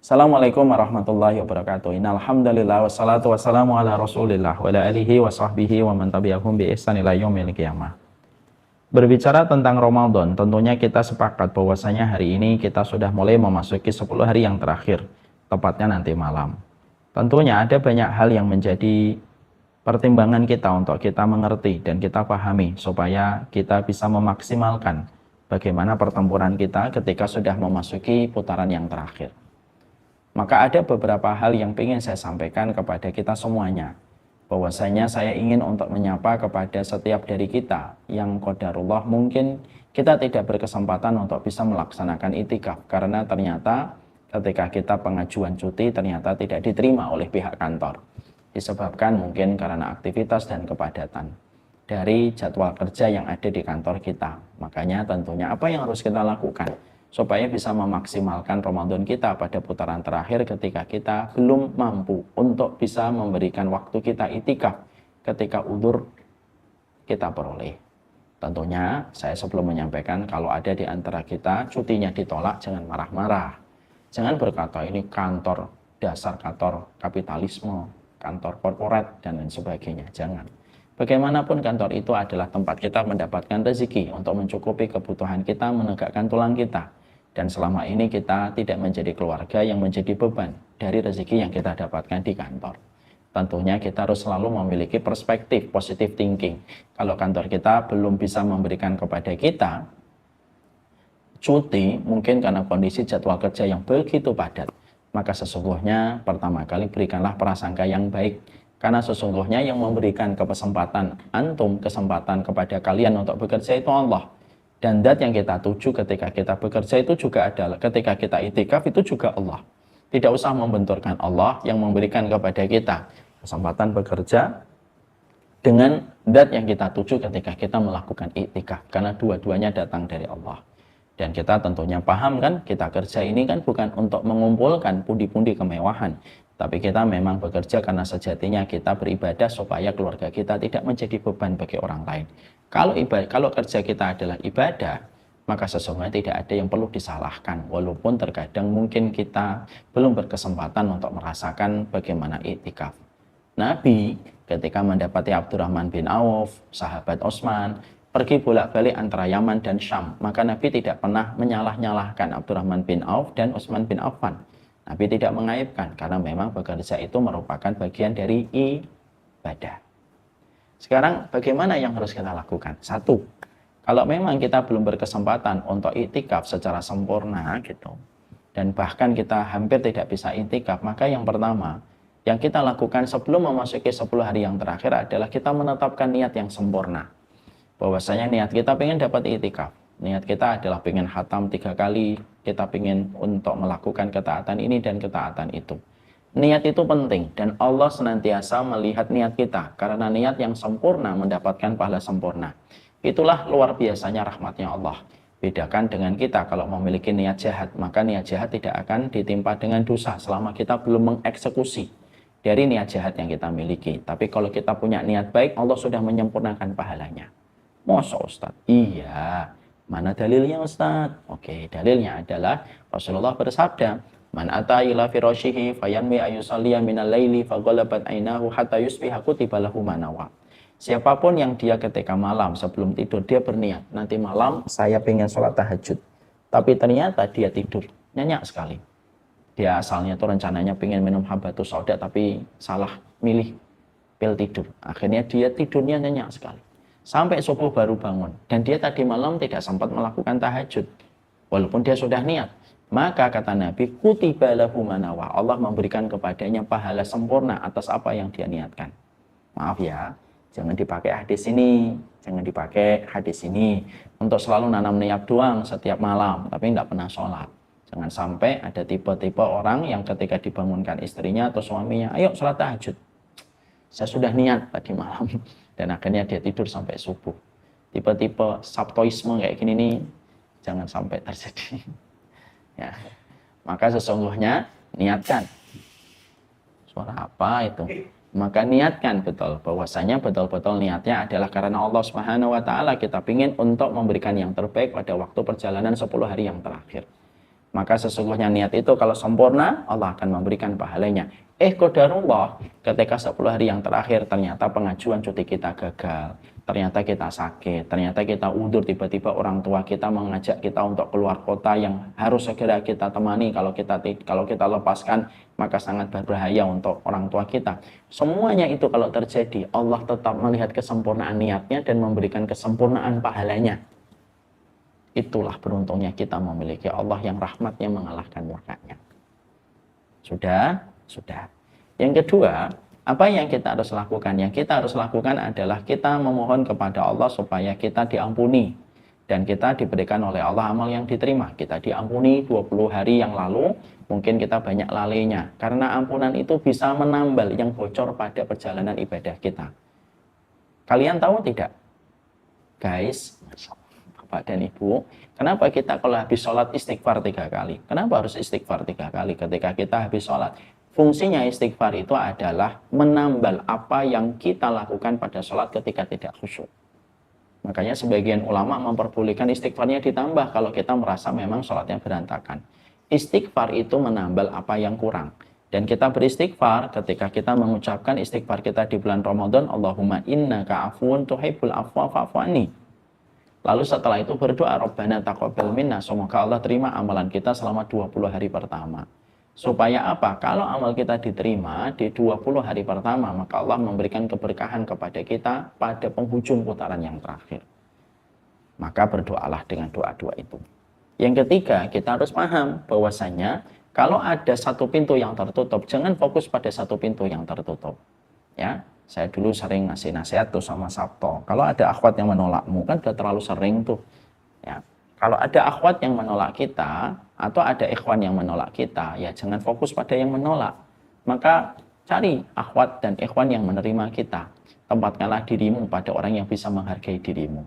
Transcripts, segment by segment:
Assalamualaikum warahmatullahi wabarakatuh. Innal hamdalillah wassalatu wassalamu ala Rasulillah wa ala alihi wa sahbihi wa man tabi'ahum bi ihsan ila yaumil qiyamah. Berbicara tentang Ramadan, tentunya kita sepakat bahwasanya hari ini kita sudah mulai memasuki 10 hari yang terakhir, tepatnya nanti malam. Tentunya ada banyak hal yang menjadi pertimbangan kita untuk kita mengerti dan kita pahami supaya kita bisa memaksimalkan bagaimana pertempuran kita ketika sudah memasuki putaran yang terakhir. Maka ada beberapa hal yang ingin saya sampaikan kepada kita semuanya. Bahwasanya saya ingin untuk menyapa kepada setiap dari kita yang qadarullah mungkin kita tidak berkesempatan untuk bisa melaksanakan itikaf. Karena ternyata ketika kita pengajuan cuti ternyata tidak diterima oleh pihak kantor. Disebabkan mungkin karena aktivitas dan kepadatan dari jadwal kerja yang ada di kantor kita. Makanya tentunya apa yang harus kita lakukan supaya bisa memaksimalkan Ramadan kita pada putaran terakhir ketika kita belum mampu untuk bisa memberikan waktu kita itikaf ketika udzur kita peroleh. Tentunya saya sebelum menyampaikan kalau ada di antara kita cutinya ditolak, jangan marah-marah. Jangan berkata ini kantor, dasar kantor kapitalisme, kantor korporat dan lain sebagainya. Jangan. Bagaimanapun kantor itu adalah tempat kita mendapatkan rezeki untuk mencukupi kebutuhan kita, menegakkan tulang kita. Dan selama ini kita tidak menjadi keluarga yang menjadi beban dari rezeki yang kita dapatkan di kantor. Tentunya kita harus selalu memiliki perspektif positive thinking. Kalau kantor kita belum bisa memberikan kepada kita cuti, mungkin karena kondisi jadwal kerja yang begitu padat, maka sesungguhnya pertama kali berikanlah prasangka yang baik. Karena sesungguhnya yang memberikan kesempatan kepada kalian untuk bekerja itu Allah. Dan zat yang kita tuju ketika kita bekerja itu juga adalah ketika kita itikaf itu juga Allah. Tidak usah membenturkan Allah yang memberikan kepada kita kesempatan bekerja dengan zat yang kita tuju ketika kita melakukan itikaf. Karena dua-duanya datang dari Allah. Dan kita tentunya paham kan, kita kerja ini kan bukan untuk mengumpulkan pundi-pundi kemewahan. Tapi kita memang bekerja karena sejatinya kita beribadah supaya keluarga kita tidak menjadi beban bagi orang lain. Kalau kerja kita adalah ibadah, maka sesungguhnya tidak ada yang perlu disalahkan. Walaupun terkadang mungkin kita belum berkesempatan untuk merasakan bagaimana iktikaf. Nabi ketika mendapati Abdurrahman bin Auf, sahabat Utsman, pergi bolak-balik antara Yaman dan Syam, maka Nabi tidak pernah menyalah-nyalahkan Abdurrahman bin Auf dan Utsman bin Affan. Nabi tidak mengaibkan karena memang bekerja itu merupakan bagian dari ibadah. Sekarang bagaimana yang harus kita lakukan? Satu, kalau memang kita belum berkesempatan untuk iktikaf secara sempurna gitu, dan bahkan kita hampir tidak bisa iktikaf, maka yang pertama yang kita lakukan sebelum memasuki 10 hari yang terakhir adalah kita menetapkan niat yang sempurna. Bahwasanya niat kita pengen dapat iktikaf. Niat kita adalah pengen khatam 3 kali, kita pengen untuk melakukan ketaatan ini dan ketaatan itu. Niat itu penting dan Allah senantiasa melihat niat kita karena niat yang sempurna mendapatkan pahala sempurna. Itulah luar biasanya rahmatnya Allah. Bedakan dengan kita kalau memiliki niat jahat, maka niat jahat tidak akan ditimpa dengan dosa selama kita belum mengeksekusi dari niat jahat yang kita miliki. Tapi kalau kita punya niat baik, Allah sudah menyempurnakan pahalanya. Masa Ustaz? Iya. Mana dalilnya Ustaz? Oke, dalilnya adalah Rasulullah bersabda, "Man ata ila firashihi fayanmi ayusalliya minal laili faghalabat ainahu hatta yusbiha kutiba lahu manawa." Siapapun yang dia ketika malam sebelum tidur dia berniat, nanti malam saya pengen sholat tahajud. Tapi ternyata dia tidur, nyenyak sekali. Dia asalnya tuh rencananya pengen minum habatus sauda tapi salah milih pil tidur. Akhirnya dia tidurnya nyenyak sekali. Sampai subuh baru bangun. Dan dia tadi malam tidak sempat melakukan tahajud. Walaupun dia sudah niat. Maka kata Nabi, kutiba lahu manawa. Allah memberikan kepadanya pahala sempurna atas apa yang dia niatkan. Maaf ya, jangan dipakai hadis ini. Jangan dipakai hadis ini untuk selalu nanam niat doang setiap malam. Tapi nggak pernah sholat. Jangan sampai ada tipe-tipe orang yang ketika dibangunkan istrinya atau suaminya, ayo sholat tahajud. Saya sudah niat tadi malam. Dan akhirnya dia tidur sampai subuh. Tipe-tipe sabtoisme kayak gini nih, jangan sampai terjadi. Ya. Maka sesungguhnya niatkan. Suara apa itu? Maka niatkan betul bahwasanya betul-betul niatnya adalah karena Allah Subhanahu wa taala kita ingin untuk memberikan yang terbaik pada waktu perjalanan 10 hari yang terakhir. Maka sesungguhnya niat itu kalau sempurna, Allah akan memberikan pahalanya. Qadarullah, ketika 10 hari yang terakhir ternyata pengajuan cuti kita gagal, ternyata kita sakit, ternyata kita udur, tiba-tiba orang tua kita mengajak kita untuk keluar kota yang harus segera kita temani, kalau kita lepaskan maka sangat berbahaya untuk orang tua kita. Semuanya itu kalau terjadi, Allah tetap melihat kesempurnaan niatnya dan memberikan kesempurnaan pahalanya. Itulah beruntungnya kita memiliki Allah yang rahmatnya mengalahkan murkanya. Sudah? Sudah. Yang kedua, apa yang kita harus lakukan? Yang kita harus lakukan adalah kita memohon kepada Allah supaya kita diampuni. Dan kita diberikan oleh Allah amal yang diterima. Kita diampuni 20 hari yang lalu, mungkin kita banyak lalainya. Karena ampunan itu bisa menambal yang bocor pada perjalanan ibadah kita. Kalian tahu tidak? Guys, Bapak dan Ibu, kenapa kita kalau habis sholat istighfar 3 kali? Kenapa harus istighfar 3 kali ketika kita habis sholat? Fungsinya istighfar itu adalah menambal apa yang kita lakukan pada sholat ketika tidak khusyuk. Makanya sebagian ulama memperbolehkan istighfarnya ditambah kalau kita merasa memang sholatnya berantakan. Istighfar itu menambal apa yang kurang. Dan kita beristighfar ketika kita mengucapkan istighfar kita di bulan Ramadan, Allahumma innaka afuwun tuhibbul afwa fa'fu anni. Lalu setelah itu berdoa, Rabbana taqabbal minna, semoga Allah terima amalan kita selama 20 hari pertama. Supaya apa? Kalau amal kita diterima di 20 hari pertama, maka Allah memberikan keberkahan kepada kita pada penghujung putaran yang terakhir. Maka berdoalah dengan doa-doa itu. Yang ketiga, kita harus paham bahwasanya kalau ada satu pintu yang tertutup, jangan fokus pada satu pintu yang tertutup. Ya, saya dulu sering ngasih nasihat tuh sama Sabto. Kalau ada akhwat yang menolakmu, kan udah terlalu sering tuh. Ya, kalau ada akhwat yang menolak kita, atau ada ikhwan yang menolak kita, ya jangan fokus pada yang menolak. Maka cari akhwat dan ikhwan yang menerima kita. Tempatkanlah dirimu pada orang yang bisa menghargai dirimu.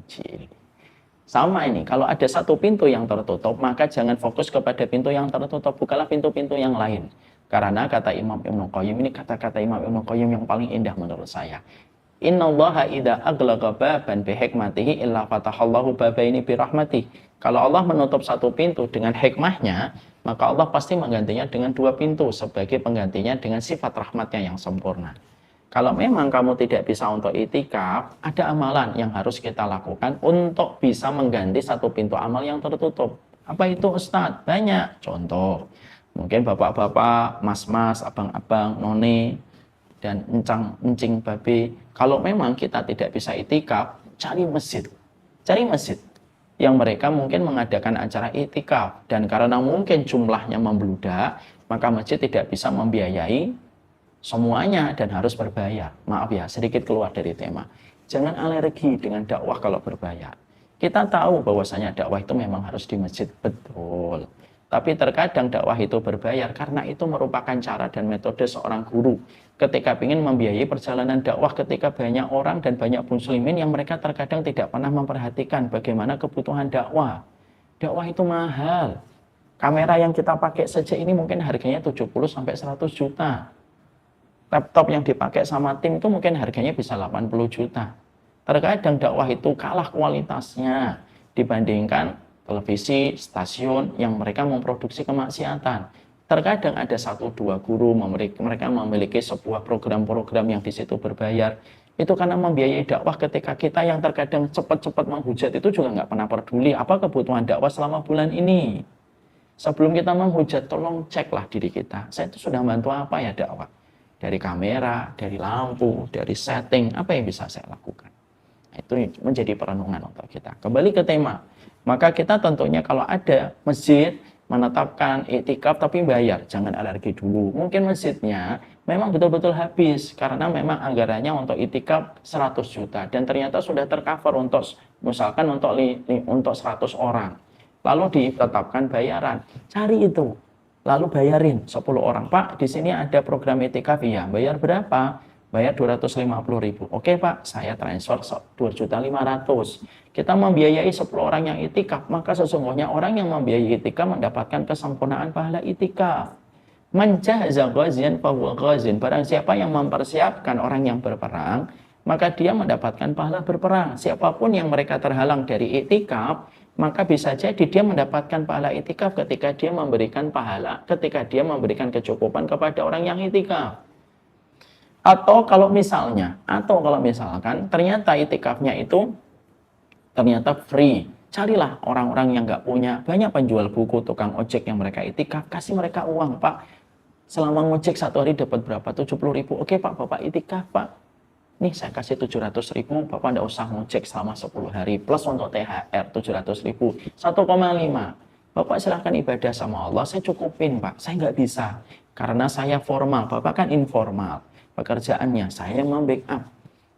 Sama ini, kalau ada satu pintu yang tertutup, maka jangan fokus kepada pintu yang tertutup, bukalah pintu-pintu yang lain. Karena kata Imam Ibnu Qayyim, ini kata-kata Imam Ibnu Qayyim yang paling indah menurut saya. Innallaha idza aghlaqa baban bihikmatihi illa fatahallahu babaini birahmatih. Kalau Allah menutup satu pintu dengan hikmahnya, maka Allah pasti menggantinya dengan 2 pintu sebagai penggantinya dengan sifat rahmatnya yang sempurna. Kalau memang kamu tidak bisa untuk itikaf, ada amalan yang harus kita lakukan untuk bisa mengganti satu pintu amal yang tertutup. Apa itu Ustadz? Banyak. Contoh, mungkin bapak-bapak, mas-mas, abang-abang, none, dan encang-encing babe. Kalau memang kita tidak bisa itikaf, cari masjid. Cari masjid yang mereka mungkin mengadakan acara itikaf. Dan karena mungkin jumlahnya membludak, maka masjid tidak bisa membiayai semuanya dan harus berbayar. Maaf ya, sedikit keluar dari tema. Jangan alergi dengan dakwah kalau berbayar. Kita tahu bahwasanya dakwah itu memang harus di masjid, betul. Tapi terkadang dakwah itu berbayar karena itu merupakan cara dan metode seorang guru ketika ingin membiayai perjalanan dakwah ketika banyak orang dan banyak muslimin yang mereka terkadang tidak pernah memperhatikan bagaimana kebutuhan dakwah. Dakwah itu mahal. Kamera yang kita pakai saja ini mungkin harganya 70 sampai 100 juta. Laptop yang dipakai sama tim itu mungkin harganya bisa 80 juta. Terkadang dakwah itu kalah kualitasnya dibandingkan televisi, stasiun yang mereka memproduksi kemaksiatan. Terkadang ada 1-2 guru, mereka memiliki sebuah program-program yang di situ berbayar. Itu karena membiayai dakwah ketika kita yang terkadang cepat-cepat menghujat itu juga nggak pernah peduli apa kebutuhan dakwah selama bulan ini. Sebelum kita menghujat, tolong ceklah diri kita. Saya itu sudah bantu apa ya dakwah? Dari kamera, dari lampu, dari setting, apa yang bisa saya lakukan? Itu menjadi perenungan untuk kita. Kembali ke tema. Maka kita tentunya kalau ada masjid menetapkan iktikaf tapi bayar, jangan alergi dulu. Mungkin masjidnya memang betul-betul habis karena memang anggarannya untuk iktikaf 100 juta dan ternyata sudah tercover untuk misalkan untuk 100 orang. Lalu ditetapkan bayaran. Cari itu. Lalu bayarin 10 orang. Pak, di sini ada program iktikaf ya. Bayar berapa? Bayar 250.000. Oke Pak, saya transfer 2.500.000. Kita membiayai 10 orang yang itikaf, maka sesungguhnya orang yang membiayai itikaf mendapatkan kesempurnaan pahala itikaf. Man jahaza ghazian fahuwa ghazin. Barang siapa yang mempersiapkan orang yang berperang, maka dia mendapatkan pahala berperang. Siapapun yang mereka terhalang dari itikaf, maka bisa jadi dia mendapatkan pahala itikaf ketika dia memberikan pahala, ketika dia memberikan kecukupan kepada orang yang itikaf. Atau kalau misalkan ternyata itikafnya itu ternyata free, carilah orang-orang yang nggak punya, banyak penjual buku, tukang ojek yang mereka itikaf, kasih mereka uang, Pak. Selama ngojek 1 hari dapat berapa? 70.000. Oke Pak, Bapak itikaf Pak. Nih saya kasih 700.000, Bapak nggak usah ngojek selama 10 hari, plus untuk THR 700.000, 1,5. Bapak silahkan ibadah sama Allah, saya cukupin Pak, saya nggak bisa. Karena saya formal, Bapak kan informal. Pekerjaannya saya membackup.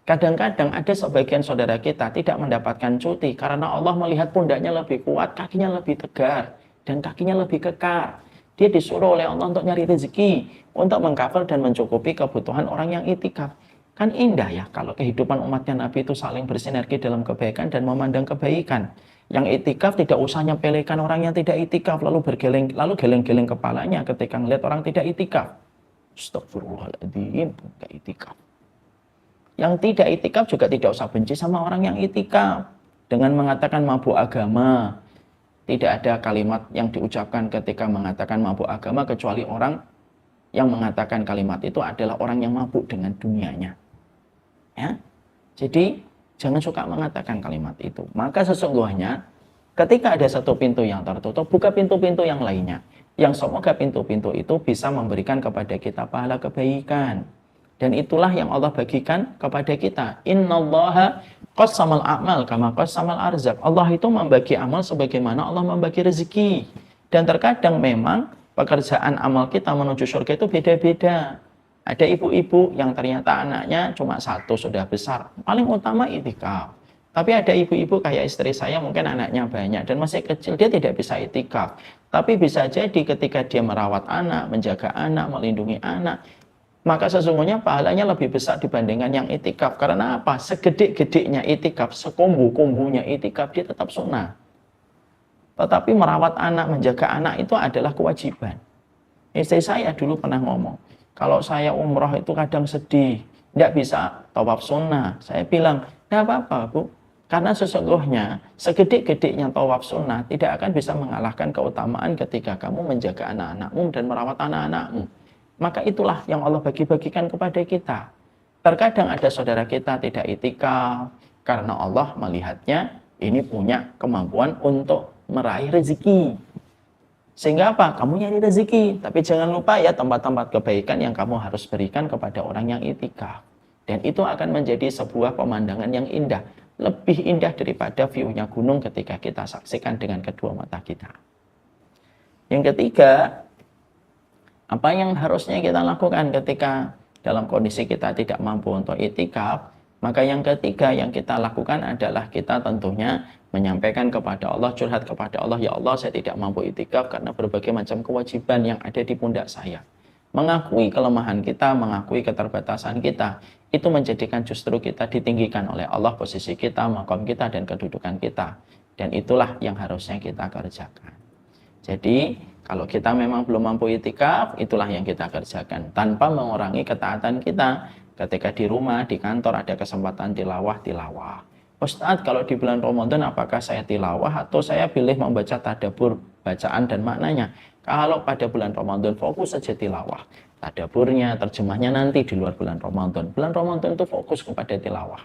Kadang-kadang ada sebagian saudara kita tidak mendapatkan cuti karena Allah melihat pundaknya lebih kuat, kakinya lebih tegar, dan kakinya lebih kekar. Dia disuruh oleh Allah untuk nyari rezeki, untuk mengcover dan mencukupi kebutuhan orang yang itikaf. Kan indah ya kalau kehidupan umatnya Nabi itu saling bersinergi dalam kebaikan dan memandang kebaikan. Yang itikaf tidak usah nyepelekan orang yang tidak itikaf, lalu geleng-geleng kepalanya ketika melihat orang tidak itikaf. Astagfirullahaladzim, gak itikaf. Yang tidak itikaf juga tidak usah benci sama orang yang itikaf. Dengan mengatakan mabuk agama. Tidak ada kalimat yang diucapkan ketika mengatakan mabuk agama kecuali orang yang mengatakan kalimat itu adalah orang yang mabuk dengan dunianya. Ya. Jadi jangan suka mengatakan kalimat itu. Maka sesungguhnya ketika ada satu pintu yang tertutup, buka pintu-pintu yang lainnya. Yang semoga pintu-pintu itu bisa memberikan kepada kita pahala kebaikan. Dan itulah yang Allah bagikan kepada kita. Innallaha qassamal a'mal kama qassamal arzaq. Allah itu membagi amal sebagaimana Allah membagi rezeki. Dan terkadang memang pekerjaan amal kita menuju surga itu beda-beda. Ada ibu-ibu yang ternyata anaknya cuma 1 sudah besar. Paling utama itikaf. Tapi ada ibu-ibu kayak istri saya mungkin anaknya banyak dan masih kecil, dia tidak bisa itikaf. Tapi bisa jadi ketika dia merawat anak, menjaga anak, melindungi anak, maka sesungguhnya pahalanya lebih besar dibandingkan yang itikaf. Karena apa? Segede-gedenya itikaf, sekumbu-kumbunya itikaf, dia tetap sunnah. Tetapi merawat anak, menjaga anak itu adalah kewajiban. Istri saya dulu pernah ngomong, kalau saya umroh itu kadang sedih, tidak bisa tawaf sunnah. Saya bilang, tidak apa-apa Bu. Karena sesungguhnya segede-gedenya tawaf sunnah tidak akan bisa mengalahkan keutamaan ketika kamu menjaga anak-anakmu dan merawat anak-anakmu. Maka itulah yang Allah bagi-bagikan kepada kita. Terkadang ada saudara kita tidak itikaf karena Allah melihatnya ini punya kemampuan untuk meraih rezeki. Sehingga apa? Kamu nyari rezeki, tapi jangan lupa ya tempat-tempat kebaikan yang kamu harus berikan kepada orang yang itikaf. Dan itu akan menjadi sebuah pemandangan yang indah, lebih indah daripada view-nya gunung ketika kita saksikan dengan kedua mata kita. Yang ketiga, apa yang harusnya kita lakukan ketika dalam kondisi kita tidak mampu untuk itikaf? Maka yang ketiga yang kita lakukan adalah kita tentunya menyampaikan kepada Allah, curhat kepada Allah, ya Allah saya tidak mampu itikaf karena berbagai macam kewajiban yang ada di pundak saya. Mengakui kelemahan kita, mengakui keterbatasan kita, itu menjadikan justru kita ditinggikan oleh Allah, posisi kita, maqam kita, dan kedudukan kita. Dan itulah yang harusnya kita kerjakan. Jadi kalau kita memang belum mampu itikaf, itulah yang kita kerjakan tanpa mengurangi ketaatan kita. Ketika di rumah, di kantor ada kesempatan tilawah. Ustadz, kalau di bulan Ramadan apakah saya tilawah atau saya pilih membaca tadabbur bacaan dan maknanya? Kalau pada bulan Ramadan fokus saja tilawah. Tadaburnya, terjemahnya nanti di luar bulan Ramadan. Bulan Ramadan itu fokus kepada tilawah.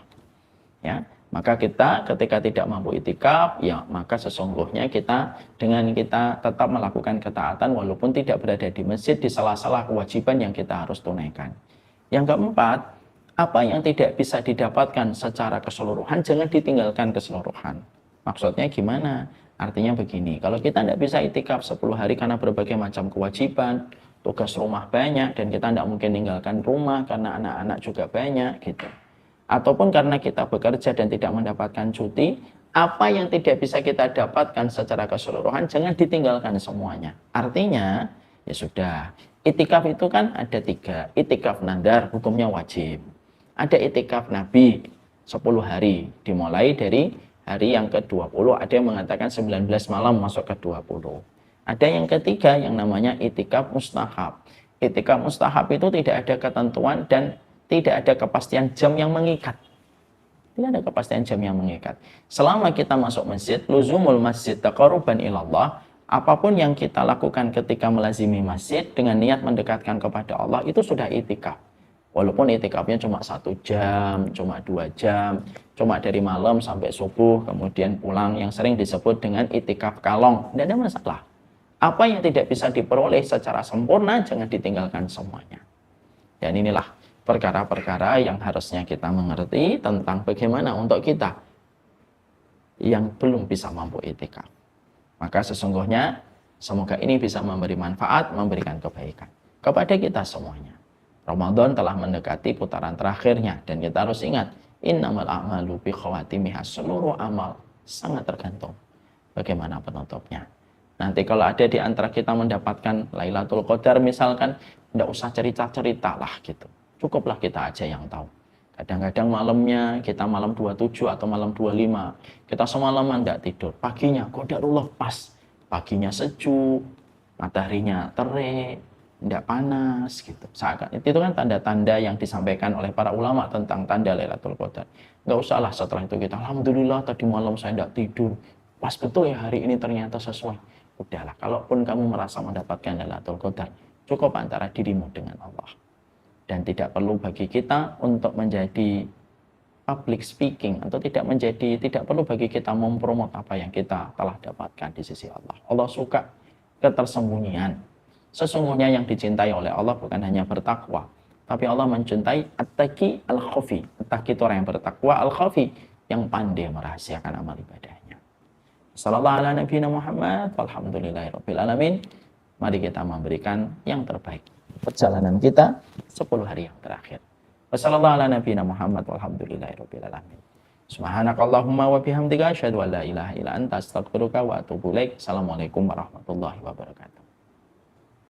Ya. Maka kita ketika tidak mampu itikaf, ya maka sesungguhnya kita tetap melakukan ketaatan walaupun tidak berada di masjid di sela-sela kewajiban yang kita harus tunaikan. Yang keempat, apa yang tidak bisa didapatkan secara keseluruhan jangan ditinggalkan keseluruhan. Maksudnya gimana? Artinya begini, kalau kita tidak bisa itikaf 10 hari karena berbagai macam kewajiban, tugas rumah banyak dan kita tidak mungkin tinggalkan rumah karena anak-anak juga banyak gitu. Ataupun karena kita bekerja dan tidak mendapatkan cuti, apa yang tidak bisa kita dapatkan secara keseluruhan, jangan ditinggalkan semuanya. Artinya, ya sudah, itikaf itu kan ada 3. Itikaf nadar, hukumnya wajib. Ada itikaf Nabi, 10 hari, dimulai dari hari yang ke-20, ada yang mengatakan 19 malam masuk ke-20. Ada yang ketiga yang namanya itikaf mustahab. Itikaf mustahab itu tidak ada ketentuan dan tidak ada kepastian jam yang mengikat. Tidak ada kepastian jam yang mengikat. Selama kita masuk masjid, luzumul masjid taqarruban ilallah, apapun yang kita lakukan ketika melazimi masjid dengan niat mendekatkan kepada Allah, itu sudah itikaf. Walaupun itikafnya cuma 1 jam, cuma 2 jam, cuma dari malam sampai subuh, kemudian pulang, yang sering disebut dengan itikaf kalong. Tidak ada masalah. Apa yang tidak bisa diperoleh secara sempurna, jangan ditinggalkan semuanya. Dan inilah perkara-perkara yang harusnya kita mengerti tentang bagaimana untuk kita yang belum bisa mampu itikaf. Maka sesungguhnya, semoga ini bisa memberi manfaat, memberikan kebaikan kepada kita semuanya. Ramadan telah mendekati putaran terakhirnya, dan kita harus ingat, innamal a'malu bi khawatimiha, seluruh amal sangat tergantung bagaimana penutupnya. Nanti kalau ada di antara kita mendapatkan Lailatul Qadar misalkan, tidak usah cerita-cerita lah gitu. Cukuplah kita aja yang tahu. Kadang-kadang malamnya, kita malam 27 atau malam 25, kita semalaman tidak tidur. Paginya, qadarullah pas. Paginya sejuk, mataharinya terik, tidak panas gitu. Itu kan tanda-tanda yang disampaikan oleh para ulama tentang tanda Lailatul Qadar. Nggak usahlah setelah itu kita, alhamdulillah tadi malam saya tidak tidur. Pas betul ya hari ini ternyata sesuai. Udahlah, kalaupun kamu merasa mendapatkan Lailatul Qadar, cukup antara dirimu dengan Allah. Dan tidak perlu bagi kita untuk menjadi public speaking, atau tidak perlu bagi kita mempromot apa yang kita telah dapatkan di sisi Allah. Allah suka ketersembunyian. Sesungguhnya yang dicintai oleh Allah bukan hanya bertakwa, tapi Allah mencintai at-taqi al-khafi. At-taqi itu orang yang bertakwa, al-khafi yang pandai merahasiakan amal ibadahnya. Sallallahu ala nabiyina Muhammad, walhamdulillahirabbil alamin. Mari kita memberikan yang terbaik perjalanan kita 10 hari yang terakhir. Wassallallahu ala nabiyina Muhammad, walhamdulillahirabbil alamin. Subhanakallahumma wa bihamdika asyhadu an la ilaha illa anta astaghfiruka wa atubu ilaik. Assalamualaikum warahmatullahi wabarakatuh.